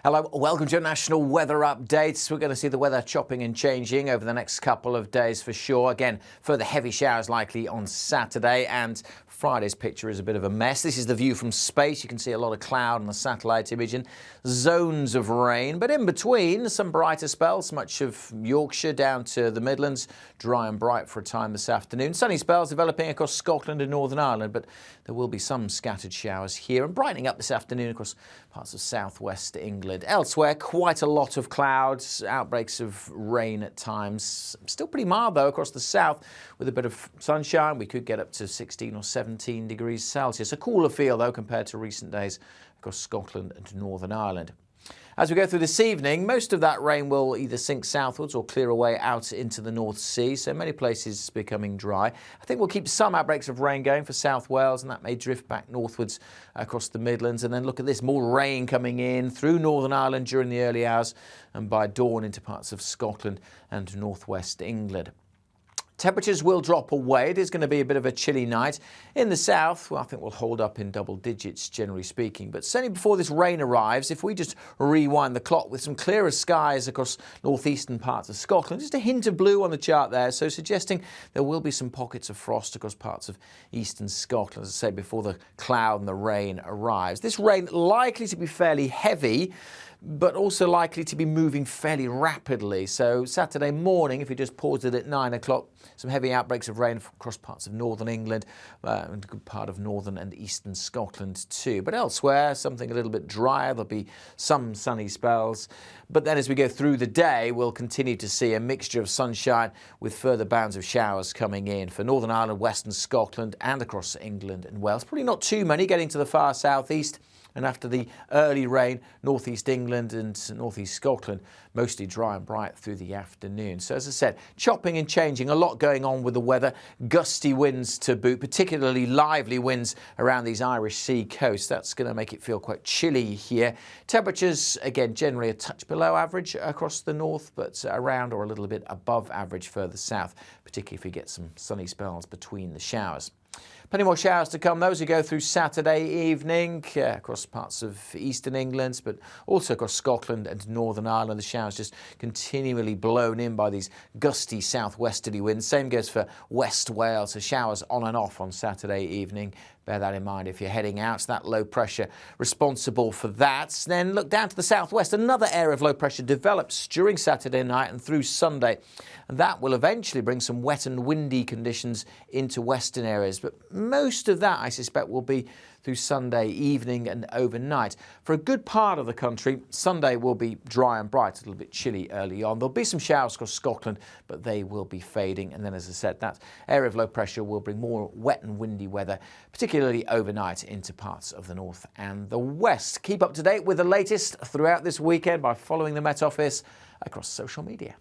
Hello, welcome to your national weather updates. We're going to see the weather chopping and changing over the next couple of days for sure. Again, further heavy showers likely on Saturday, and Friday's picture is a bit of a mess. This is the view from space. You can see a lot of cloud on the satellite image and zones of rain, but in between some brighter spells, much of Yorkshire down to the Midlands, dry and bright for a time this afternoon. Sunny spells developing across Scotland and Northern Ireland, but there will be some scattered showers here and brightening up this afternoon across parts of southwest England. Elsewhere, quite a lot of clouds, outbreaks of rain at times. Still pretty mild though across the south with a bit of sunshine. We could get up to 16 or 17 degrees Celsius. A cooler feel though compared to recent days across Scotland and Northern Ireland. As we go through this evening, most of that rain will either sink southwards or clear away out into the North Sea, so many places becoming dry. I think we'll keep some outbreaks of rain going for South Wales, and that may drift back northwards across the Midlands. And then look at this, more rain coming in through Northern Ireland during the early hours and by dawn into parts of Scotland and northwest England. Temperatures will drop away. It is going to be a bit of a chilly night. In the south, well, I think we'll hold up in double digits, generally speaking. But certainly before this rain arrives, if we just rewind the clock with some clearer skies across northeastern parts of Scotland, just a hint of blue on the chart there, so suggesting there will be some pockets of frost across parts of eastern Scotland, as I say, before the cloud and the rain arrives. This rain likely to be fairly heavy, but also likely to be moving fairly rapidly. So Saturday morning, if you just paused it at 9 o'clock, some heavy outbreaks of rain across parts of northern England and a good part of northern and eastern Scotland too. But elsewhere, something a little bit drier. There'll be some sunny spells. But then as we go through the day, we'll continue to see a mixture of sunshine with further bands of showers coming in for Northern Ireland, western Scotland and across England and Wales. Probably not too many getting to the far southeast. And after the early rain, northeast England and northeast Scotland, mostly dry and bright through the afternoon. So as I said, chopping and changing, a lot going on with the weather. Gusty winds to boot, particularly lively winds around these Irish Sea coasts. That's going to make it feel quite chilly here. Temperatures, again, generally a touch below average across the north, but around or a little bit above average further south, particularly if we get some sunny spells between the showers. Plenty more showers to come, those who go through Saturday evening across parts of eastern England, but also across Scotland and Northern Ireland. The showers just continually blown in by these gusty southwesterly winds. Same goes for West Wales, so showers on and off on Saturday evening. Bear that in mind if you're heading out. So that low pressure responsible for that. Then look down to the southwest. Another area of low pressure develops during Saturday night and through Sunday. And that will eventually bring some wet and windy conditions into western areas. But most of that, I suspect, will be through Sunday evening and overnight. For a good part of the country, Sunday will be dry and bright, a little bit chilly early on. There'll be some showers across Scotland, but they will be fading. And then, as I said, that area of low pressure will bring more wet and windy weather, particularly overnight into parts of the north and the west. Keep up to date with the latest throughout this weekend by following the Met Office across social media.